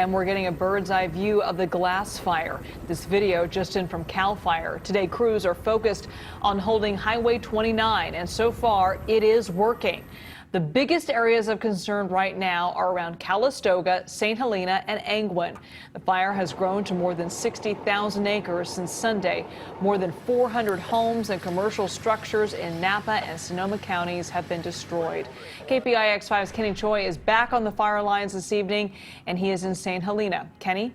and we're getting a bird's eye view of the glass fire. This video just in from CAL FIRE. Today, crews are focused on holding Highway 29, and so far it is working. The biggest areas of concern right now are around Calistoga, St. Helena, and Angwin. The fire has grown to more than 60,000 acres since Sunday. More than 400 homes and commercial structures in Napa and Sonoma counties have been destroyed. KPIX5's Kenny Choi is back on the fire lines this evening, and he is in St. Helena. Kenny?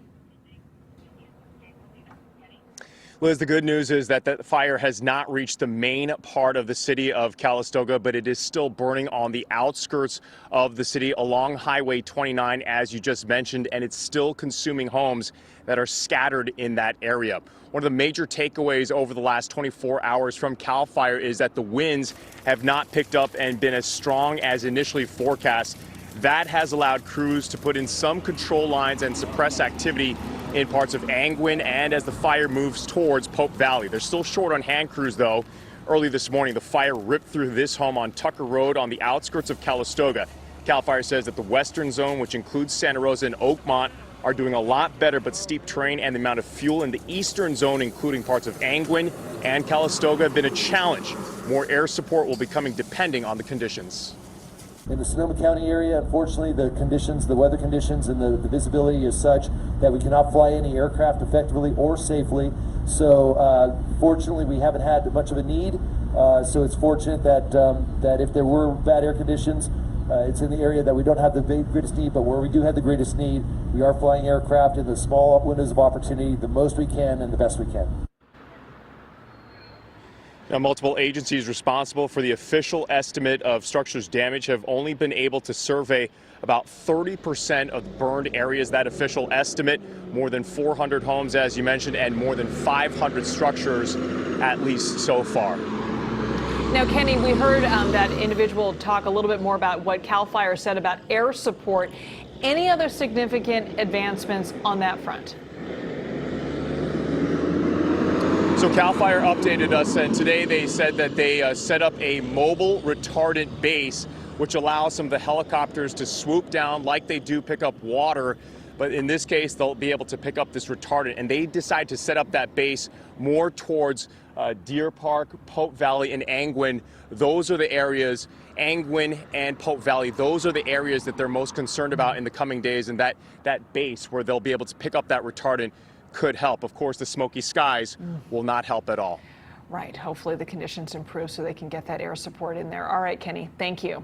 Liz, the good news is that the fire has not reached the main part of the city of Calistoga, but it is still burning on the outskirts of the city along Highway 29, as you just mentioned, and it's still consuming homes that are scattered in that area. One of the major takeaways over the last 24 hours from CAL FIRE is that the winds have not picked up and been as strong as initially forecast. That has allowed crews to put in some control lines and suppress activity in parts of Angwin and as the fire moves towards Pope Valley. They're still short on hand crews, though. Early this morning, the fire ripped through this home on Tucker Road on the outskirts of Calistoga. CAL FIRE says that the western zone, which includes Santa Rosa and Oakmont, are doing a lot better, but steep terrain and the amount of fuel in the eastern zone, including parts of Angwin and Calistoga, have been a challenge. More air support will be coming depending on the conditions. In the Sonoma County area, unfortunately, the weather conditions and the visibility is such that we cannot fly any aircraft effectively or safely. So fortunately, we haven't had much of a need. So it's fortunate that if there were bad air conditions, it's in the area that we don't have the greatest need, but where we do have the greatest need, we are flying aircraft in the small windows of opportunity, the most we can and the best we can. Now, multiple agencies responsible for the official estimate of structures damage have only been able to survey about 30% of the burned areas. That official estimate, more than 400 homes, as you mentioned, and more than 500 structures at least so far. Now, Kenny, we heard that individual talk a little bit more about what CAL FIRE said about air support. Any other significant advancements on that front? So CAL FIRE updated us, and today they said that they set up a mobile retardant base, which allows some of the helicopters to swoop down like they do pick up water. But in this case, they'll be able to pick up this retardant, and they decide to set up that base more towards Deer Park, Pope Valley, and Angwin. Those are the areas, Angwin and Pope Valley, those are the areas that they're most concerned about in the coming days, and that base where they'll be able to pick up that retardant could help. Of course, the smoky skies will not help at all. Right. Hopefully the conditions improve so they can get that air support in there. All right, Kenny, thank you.